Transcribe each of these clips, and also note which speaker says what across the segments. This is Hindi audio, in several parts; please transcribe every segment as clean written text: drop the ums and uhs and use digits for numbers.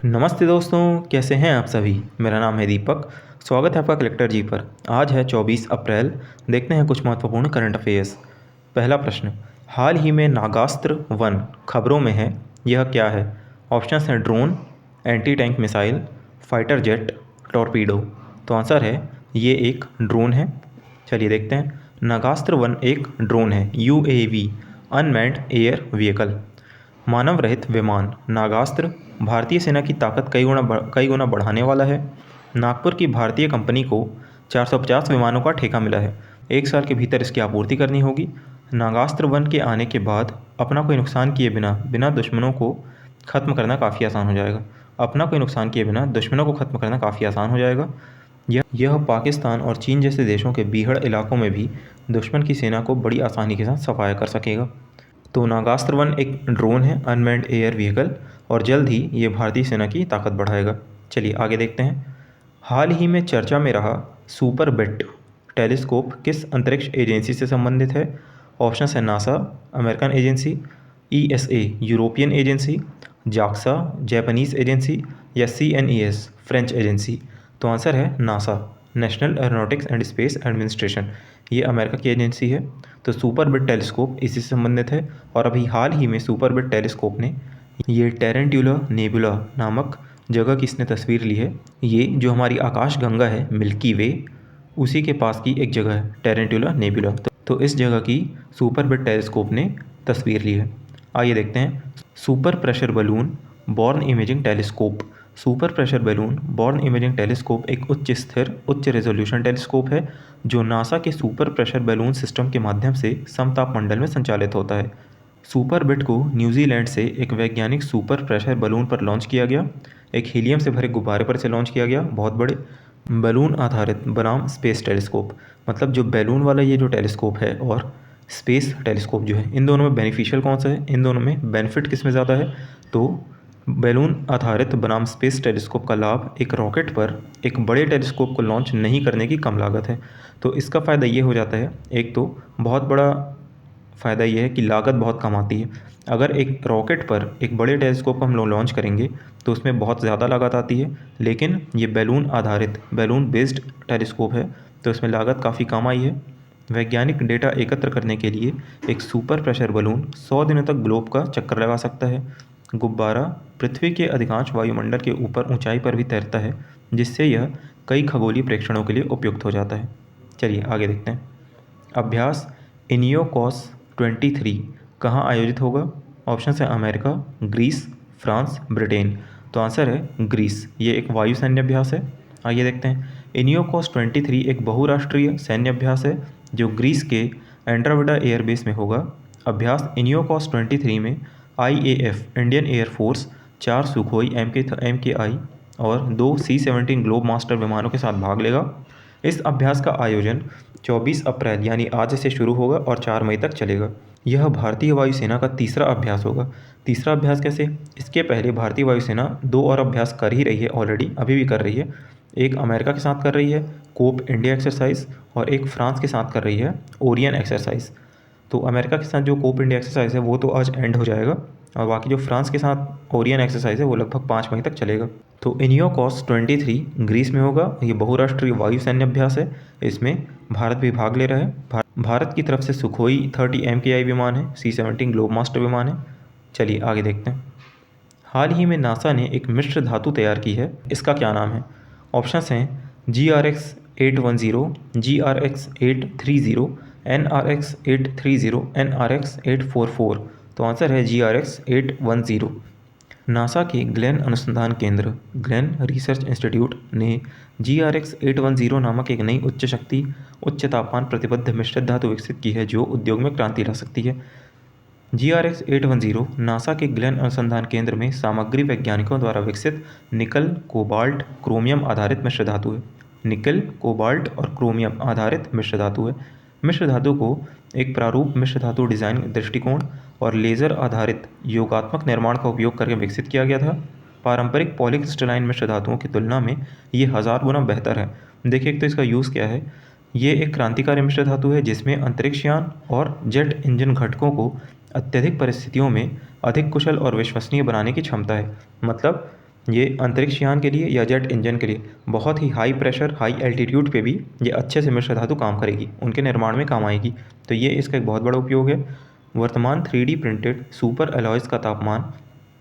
Speaker 1: नमस्ते दोस्तों, कैसे हैं आप सभी। मेरा नाम है दीपक। स्वागत है आपका कलेक्टर जी पर। आज है 24 अप्रैल। देखते हैं कुछ महत्वपूर्ण करंट अफेयर्स। पहला प्रश्न, हाल ही में नागास्त्र वन खबरों में है, यह क्या है। ऑप्शंस हैं drone, anti tank missile, fighter jet, torpedo. तो आंसर है ये एक ड्रोन है। चलिए देखते हैं। नागास्त्र वन एक ड्रोन है, UAV, अनमैन्ड एयर व्हीकल, मानव रहित विमान। नागास्त्र भारतीय सेना की ताकत कई गुना बढ़ाने वाला है। नागपुर की भारतीय कंपनी को 450 विमानों का ठेका मिला है। 1 साल के भीतर इसकी आपूर्ति करनी होगी। नागास्त्र वन के आने के बाद अपना कोई नुकसान किए बिना दुश्मनों को ख़त्म करना काफ़ी आसान हो जाएगा। अपना कोई नुकसान किए बिना दुश्मनों को ख़त्म करना काफ़ी आसान हो जाएगा। यह पाकिस्तान और चीन जैसे देशों के बीहड़ इलाकों में भी दुश्मन की सेना को बड़ी आसानी के साथ सफाया कर सकेगा। तो नागास्त्र वन एक ड्रोन है, अनमैन्ड एयर व्हीकल, और जल्द ही ये भारतीय सेना की ताकत बढ़ाएगा। चलिए आगे देखते हैं। हाल ही में चर्चा में रहा सुपर बिट टेलीस्कोप किस अंतरिक्ष एजेंसी से संबंधित है। ऑप्शंस है NASA, American agency, ESA, European agency, JAXA, Japanese agency, या CNES, फ्रेंच एजेंसी। तो आंसर है NASA, national aeronautics and space administration. ये अमेरिका की एजेंसी है। तो सुपर बिट टेलीस्कोप इसी से संबंधित है। और अभी हाल ही में सुपर बिट टेलीस्कोप ने ये टेरेंट्यूला नेबुला नामक जगह की इसने तस्वीर ली है। ये जो हमारी आकाशगंगा है मिल्की वे, उसी के पास की एक जगह है टेरेंट्यूला नेबुला। तो इस जगह की सुपर बिट टेलीस्कोप ने तस्वीर ली है। आइए देखते हैं। Super pressure balloon born imaging telescope. Super pressure balloon born imaging telescope एक उच्च स्थिर उच्च रेजोल्यूशन टेलीस्कोप है जो नासा के सुपर प्रेशर बैलून सिस्टम के माध्यम से समतापमंडल में संचालित होता है। सुपर बिट को न्यूजीलैंड से एक वैज्ञानिक सुपर प्रेशर बलून पर लॉन्च किया गया। एक हीलियम से भरे गुब्बारे पर से लॉन्च किया गया, बहुत बड़े बैलून आधारित बनाम स्पेस टेलीस्कोप। मतलब जो बैलून वाला ये जो टेलीस्कोप है और स्पेस टेलीस्कोप जो है, इन दोनों में बेनिफिशियल कौन सा है, इन दोनों में बेनिफिट किस में ज़्यादा है। तो बैलून आधारित बनाम स्पेस टेलीस्कोप का लाभ एक रॉकेट पर एक बड़े टेलीस्कोप को लॉन्च नहीं करने की कम लागत है। तो इसका फ़ायदा ये हो जाता है, एक तो बहुत बड़ा फ़ायदा ये है कि लागत बहुत कम आती है। अगर एक रॉकेट पर एक बड़े टेलीस्कोप को हम लोग लॉन्च करेंगे तो उसमें बहुत ज़्यादा लागत आती है, लेकिन ये बैलून आधारित बैलून बेस्ड टेलीस्कोप है तो इसमें लागत काफ़ी कम आई है। वैज्ञानिक डेटा एकत्र करने के लिए एक सुपर प्रेशर बलून 100 दिनों तक ग्लोब का चक्कर लगा सकता है। गुब्बारा पृथ्वी के अधिकांश वायुमंडल के ऊपर ऊंचाई पर भी तैरता है, जिससे यह कई खगोलीय प्रेक्षणों के लिए उपयुक्त हो जाता है। चलिए आगे देखते हैं। अभ्यास इनियोकॉस 23 कहाँ आयोजित होगा। ऑप्शन है अमेरिका, ग्रीस, फ्रांस, ब्रिटेन। तो आंसर है ग्रीस। ये एक वायु सैन्य अभ्यास है। आइए देखते हैं। इनियोकॉस 23 एक बहुराष्ट्रीय सैन्य अभ्यास है जो ग्रीस के एंड्रोमेडा एयरबेस में होगा। अभ्यास इनियोकॉस 23 में IAF Indian air force 4 Sukhoi MKI और 2 C-17 ग्लोब मास्टर विमानों के साथ भाग लेगा। इस अभ्यास का आयोजन 24 अप्रैल यानी आज से शुरू होगा और 4 मई तक चलेगा। यह भारतीय वायुसेना का तीसरा अभ्यास होगा। तीसरा अभ्यास कैसे, इसके पहले भारतीय वायुसेना 2 और अभ्यास कर ही रही है, ऑलरेडी अभी भी कर रही है। एक अमेरिका के साथ कर रही है कोप इंडिया एक्सरसाइज, और एक फ्रांस के साथ कर रही है ओरियन एक्सरसाइज। तो अमेरिका के साथ जो कोप इंडिया एक्सरसाइज है वो तो आज एंड हो जाएगा, और बाकी जो फ्रांस के साथ ओरियन एक्सरसाइज है वो लगभग 5 मई तक चलेगा। तो इनियोकॉस 23 ग्रीस में होगा। ये बहुराष्ट्रीय वायु सैन्य अभ्यास है। इसमें भारत भी भाग ले रहा है। भारत की तरफ से सुखोई 30 MKI विमान है, C-17 ग्लोब मास्टर विमान है। चलिए आगे देखते हैं। हाल ही में नासा ने एक मिश्र धातु तैयार की है, इसका क्या नाम है। ऑप्शंस हैं GRX 810, GRX 830, NRX 830, NRX 844। तो आंसर है GRX 810। नासा के ग्लेन अनुसंधान केंद्र ग्लेन रिसर्च इंस्टीट्यूट ने GRX 810 नामक एक नई उच्च शक्ति उच्च तापमान प्रतिबद्ध मिश्रित धातु विकसित की है जो उद्योग में क्रांति ला सकती है। GRX 810 नासा के ग्लेन अनुसंधान केंद्र में सामग्री वैज्ञानिकों द्वारा विकसित निकल, कोबाल्ट, क्रोमियम आधारित मिश्र धातु है। निकल, कोबाल्ट और क्रोमियम आधारित मिश्र धातु है। मिश्र धातु को एक प्रारूप मिश्र धातु डिज़ाइन दृष्टिकोण और लेज़र आधारित योगात्मक निर्माण का उपयोग करके विकसित किया गया था। पारंपरिक पॉलीक्रिस्टलाइन मिश्र धातुओं की तुलना में ये 1000 गुना बेहतर है। देखिए एक तो इसका यूज़ क्या है। ये एक क्रांतिकारी मिश्र धातु है जिसमें अंतरिक्षयान और जेट इंजन घटकों को अत्यधिक परिस्थितियों में अधिक कुशल और विश्वसनीय बनाने की क्षमता है। मतलब ये अंतरिक्ष यान के लिए या जेट इंजन के लिए बहुत ही हाई प्रेशर हाई एल्टीट्यूड पे भी ये अच्छे से मिश्र धातु काम करेगी, उनके निर्माण में काम आएगी। तो ये इसका एक बहुत बड़ा उपयोग है। वर्तमान 3D प्रिंटेड सुपर एलॉयज़ का तापमान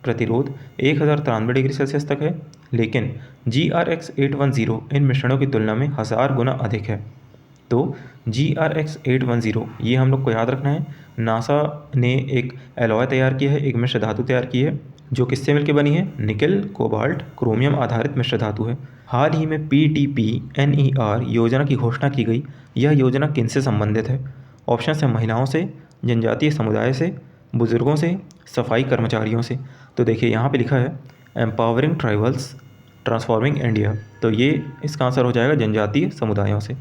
Speaker 1: प्रतिरोध 1093 डिग्री सेल्सियस तक है, लेकिन GRX810 इन मिश्रणों की तुलना में 1000 गुना अधिक है। तो GRX810 ये हम लोग को याद रखना है। नासा ने एक एलॉय तैयार किया है, एक मिश्र धातु तैयार की है, जो किससे मिलकर बनी है? निकेल, कोबाल्ट, क्रोमियम आधारित मिश्र धातु है। हाल ही में PTPNER योजना की घोषणा की गई। यह योजना किनसे संबंधित है? ऑप्शन है महिलाओं से, जनजातीय समुदाय से, बुजुर्गों से, सफाई कर्मचारियों से। तो देखिए यहाँ पे लिखा है एम्पावरिंग ट्राइबल्स ट्रांसफॉर्मिंग इंडिया, तो ये इसका आंसर हो जाएगा जनजातीय समुदायों से।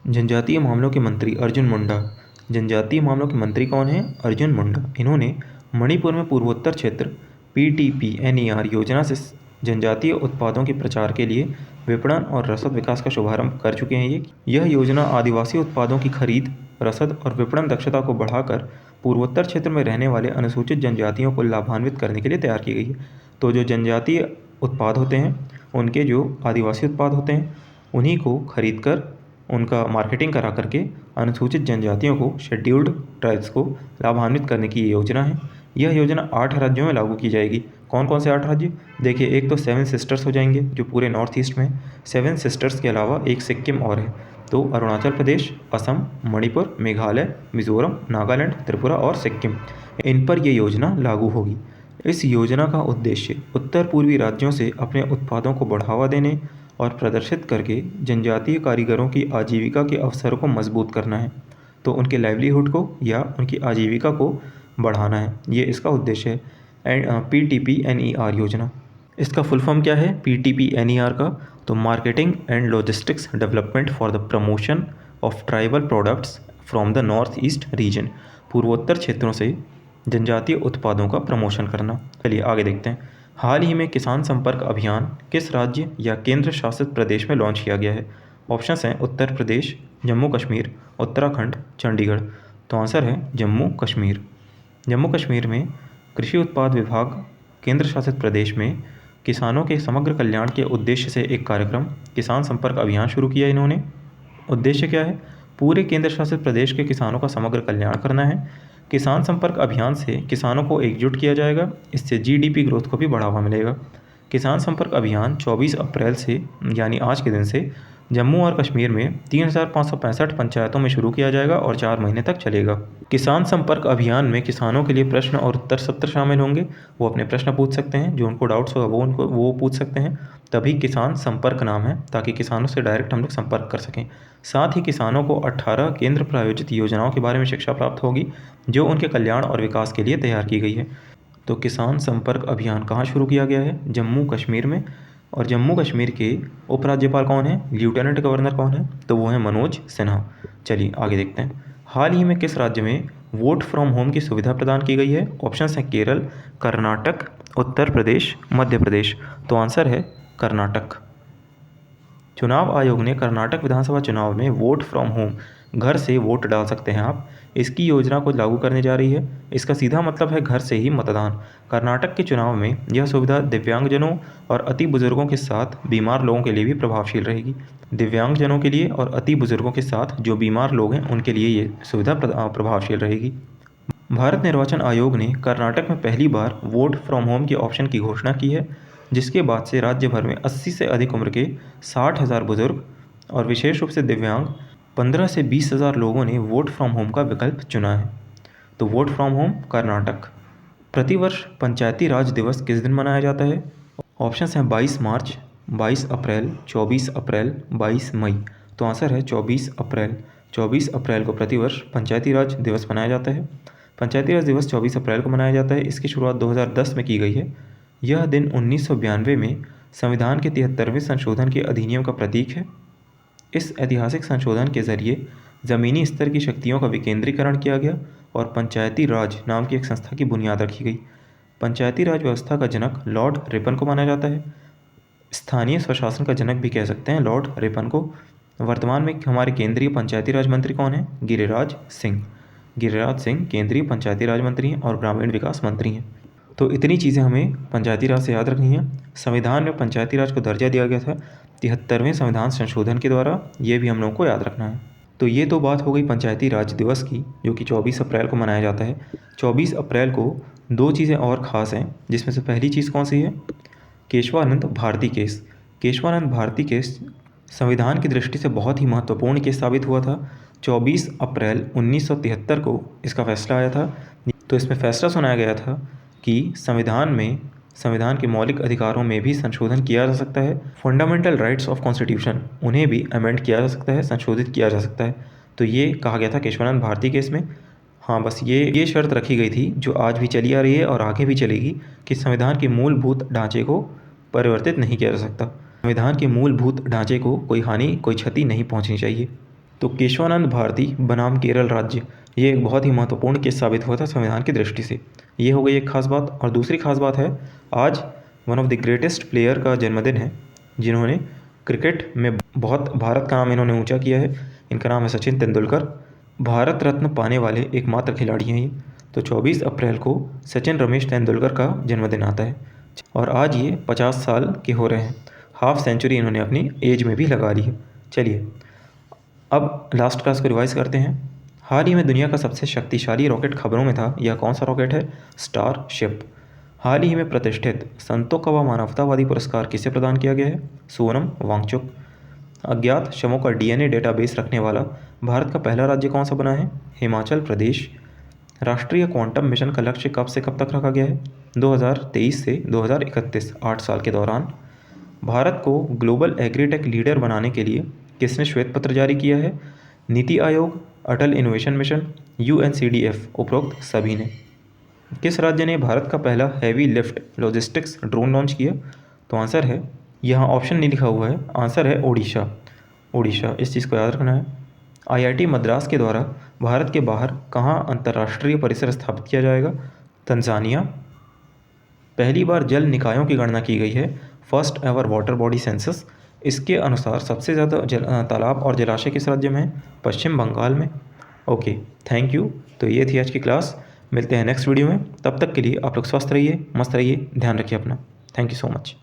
Speaker 1: जनजातीय मामलों के मंत्री अर्जुन मुंडा। जनजातीय मामलों के मंत्री कौन हैं? अर्जुन मुंडा। इन्होंने मणिपुर में पूर्वोत्तर क्षेत्र PTPNER योजना से जनजातीय उत्पादों के प्रचार के लिए विपणन और रसद विकास का शुभारंभ कर चुके हैं। यह योजना आदिवासी उत्पादों की खरीद, रसद और विपणन दक्षता को बढ़ाकर पूर्वोत्तर क्षेत्र में रहने वाले अनुसूचित जनजातियों को लाभान्वित करने के लिए तैयार की गई है। तो जो जनजातीय उत्पाद होते हैं, उनके जो आदिवासी उत्पाद होते हैं, उन्हीं को खरीद कर उनका मार्केटिंग करा करके अनुसूचित जनजातियों को, शेड्यूल्ड ट्राइब्स को लाभान्वित करने की ये योजना है। यह योजना 8 राज्यों में लागू की जाएगी। कौन कौन से 8 राज्य? देखिए, एक तो 7 सिस्टर्स हो जाएंगे जो पूरे नॉर्थ ईस्ट में है। 7 सिस्टर्स के अलावा एक सिक्किम और है। तो अरुणाचल प्रदेश, असम, मणिपुर, मेघालय, मिजोरम, नागालैंड, त्रिपुरा और सिक्किम, इन पर यह योजना लागू होगी। इस योजना का उद्देश्य उत्तर पूर्वी राज्यों से अपने उत्पादों को बढ़ावा देने और प्रदर्शित करके जनजातीय कारीगरों की आजीविका के अवसरों को मजबूत करना है। तो उनके लाइवलीहुड को या उनकी आजीविका को बढ़ाना है, ये इसका उद्देश्य है। PTPNER योजना, इसका फुल फॉर्म क्या है PTPNER का? तो marketing and logistics development for the promotion of tribal products from the north east region. पूर्वोत्तर क्षेत्रों से जनजातीय उत्पादों का प्रमोशन करना। चलिए आगे देखते हैं। हाल ही में किसान संपर्क अभियान किस राज्य या केंद्र शासित प्रदेश में लॉन्च किया गया है? ऑप्शंस हैं उत्तर प्रदेश, जम्मू कश्मीर, उत्तराखंड, चंडीगढ़। तो आंसर है जम्मू कश्मीर। जम्मू कश्मीर में कृषि उत्पाद विभाग केंद्र शासित प्रदेश में किसानों के समग्र कल्याण के उद्देश्य से एक कार्यक्रम किसान संपर्क अभियान शुरू किया इन्होंने। उद्देश्य क्या है? पूरे केंद्र शासित प्रदेश के किसानों का समग्र कल्याण करना है। किसान संपर्क अभियान से किसानों को एकजुट किया जाएगा, इससे GDP ग्रोथ को भी बढ़ावा मिलेगा। किसान संपर्क अभियान 24 अप्रैल से यानी आज के दिन से जम्मू और कश्मीर में 3565 पंचायतों में शुरू किया जाएगा और 4 महीने तक चलेगा। किसान संपर्क अभियान में किसानों के लिए प्रश्न और उत्तर सत्र शामिल होंगे। वो अपने प्रश्न पूछ सकते हैं, जो उनको डाउट्स होगा वो पूछ सकते हैं। तभी किसान संपर्क नाम है, ताकि किसानों से डायरेक्ट हम लोग संपर्क कर सकें। साथ ही किसानों को 18 केंद्र प्रायोजित योजनाओं के बारे में शिक्षा प्राप्त होगी, जो उनके कल्याण और विकास के लिए तैयार की गई है। तो किसान संपर्क अभियान कहाँ शुरू किया गया है? जम्मू कश्मीर में। और जम्मू कश्मीर के उपराज्यपाल कौन है? लेफ्टिनेंट गवर्नर कौन है? तो वो है मनोज सिन्हा। चलिए आगे देखते हैं। हाल ही में किस राज्य में वोट फ्रॉम होम की सुविधा प्रदान की गई है? ऑप्शंस हैं केरल, कर्नाटक, उत्तर प्रदेश, मध्य प्रदेश। तो आंसर है कर्नाटक। चुनाव आयोग ने कर्नाटक विधानसभा चुनाव में वोट फ्रॉम होम, घर से वोट डाल सकते हैं आप, इसकी योजना को लागू करने जा रही है। इसका सीधा मतलब है घर से ही मतदान। कर्नाटक के चुनाव में यह सुविधा दिव्यांगजनों और अति बुजुर्गों के साथ बीमार लोगों के लिए भी प्रभावशील रहेगी। दिव्यांगजनों के लिए और अति बुजुर्गों के साथ जो बीमार लोग हैं उनके लिए ये सुविधा प्रभावशील रहेगी। भारत निर्वाचन आयोग ने कर्नाटक में पहली बार वोट फ्रॉम होम के ऑप्शन की घोषणा की है, जिसके बाद से राज्य भर में 80 से अधिक उम्र के 60,000 बुजुर्ग और विशेष रूप से दिव्यांग 15 से 20,000 लोगों ने वोट फ्रॉम होम का विकल्प चुना है। तो वोट फ्रॉम होम कर्नाटक। प्रतिवर्ष पंचायती राज दिवस किस दिन मनाया जाता है? ऑप्शंस हैं 22 मार्च, 22 अप्रैल, 24 अप्रैल, 22 मई। तो आंसर है 24 अप्रैल। 24 अप्रैल को प्रतिवर्ष पंचायती राज दिवस मनाया जाता है। पंचायती राज दिवस 24 अप्रैल को मनाया जाता है। इसकी शुरुआत 2010 में की गई है। यह दिन 1992 में संविधान के 73वें संशोधन के अधिनियम का प्रतीक है। इस ऐतिहासिक संशोधन के जरिए ज़मीनी स्तर की शक्तियों का विकेंद्रीकरण किया गया और पंचायती राज नाम की एक संस्था की बुनियाद रखी गई। पंचायती राज व्यवस्था का जनक लॉर्ड रिपन को माना जाता है। स्थानीय स्वशासन का जनक भी कह सकते हैं लॉर्ड रिपन को। वर्तमान में हमारे केंद्रीय पंचायती राज मंत्री कौन है? गिरिराज सिंह। गिरिराज सिंह केंद्रीय पंचायती राज मंत्री हैं और ग्रामीण विकास मंत्री हैं। तो इतनी चीज़ें हमें पंचायती राज से याद रखनी है। संविधान में पंचायती राज को दर्जा दिया गया था 73वें संविधान संशोधन के द्वारा, ये भी हम लोगों को याद रखना है। तो ये तो बात हो गई पंचायती राज दिवस की, जो कि 24 अप्रैल को मनाया जाता है। 24 अप्रैल को दो चीज़ें और ख़ास हैं, जिसमें से पहली चीज़ कौन सी है? केशवानंद भारती केस। केशवानंद भारती केस संविधान की दृष्टि से बहुत ही महत्वपूर्ण केस साबित हुआ था। 24 अप्रैल 1973 को इसका फैसला आया था। तो इसमें फैसला सुनाया गया था कि संविधान के मौलिक अधिकारों में भी संशोधन किया जा सकता है। फंडामेंटल राइट्स ऑफ कॉन्स्टिट्यूशन, उन्हें भी अमेंड किया जा सकता है, संशोधित किया जा सकता है। तो ये कहा गया था केशवानंद भारती केस में। हाँ, बस ये शर्त रखी गई थी, जो आज भी चली आ रही है और आगे भी चलेगी, कि संविधान के मूलभूत ढांचे को परिवर्तित नहीं किया जा सकता। संविधान के मूलभूत ढांचे को कोई हानि, कोई क्षति नहीं पहुंचनी चाहिए। तो केशवानंद भारती बनाम केरल राज्य, ये एक बहुत ही महत्वपूर्ण केस साबित हुआ था संविधान की दृष्टि से। ये हो गई एक खास बात। और दूसरी खास बात है, आज one of the greatest player का जन्मदिन है, जिन्होंने क्रिकेट में बहुत भारत का नाम इन्होंने ऊंचा किया है। इनका नाम है सचिन तेंदुलकर। भारत रत्न पाने वाले एकमात्र खिलाड़ी हैं ये। तो 24 अप्रैल को सचिन रमेश तेंदुलकर का जन्मदिन आता है और आज ये 50 साल के हो रहे हैं। हाफ सेंचुरी इन्होंने अपनी एज में भी लगा ली है। चलिए अब लास्ट क्लास को रिवाइज करते हैं। हाल ही में दुनिया का सबसे शक्तिशाली रॉकेट खबरों में था। यह कौन सा रॉकेट है? स्टारशिप। हाल ही में प्रतिष्ठित संतोकवा मानवतावादी पुरस्कार किसे प्रदान किया गया है? सोनम वांगचुक। अज्ञात शवों का डीएनए डेटाबेस रखने वाला भारत का पहला राज्य कौन सा बना है? हिमाचल प्रदेश। राष्ट्रीय क्वांटम मिशन का लक्ष्य कब से कब तक रखा गया है? 2023 से 2031, 8 साल के दौरान। भारत को ग्लोबल एग्रीटेक लीडर बनाने के लिए किसने श्वेत पत्र जारी किया है? नीति आयोग, अटल इनोवेशन मिशन, UNCDF, उपरोक्त सभी ने। किस राज्य ने भारत का पहला heavy lift logistics drone launch किया? तो आंसर है, यहाँ ऑप्शन नहीं लिखा हुआ है, आंसर है ओडिशा। ओडिशा, इस चीज़ को याद रखना है। IIT मद्रास के द्वारा भारत के बाहर कहाँ अंतर्राष्ट्रीय परिसर स्थापित किया जाएगा? तंजानिया। पहली बार जल निकायों की गणना की गई है, first ever water body census. इसके अनुसार सबसे ज़्यादा तालाब और जलाशय किस राज्य में है? पश्चिम बंगाल में। Okay, thank you. तो ये थी आज की क्लास। मिलते हैं नेक्स्ट वीडियो में। तब तक के लिए आप लोग स्वस्थ रहिए, मस्त रहिए, ध्यान रखिए अपना। Thank you so much.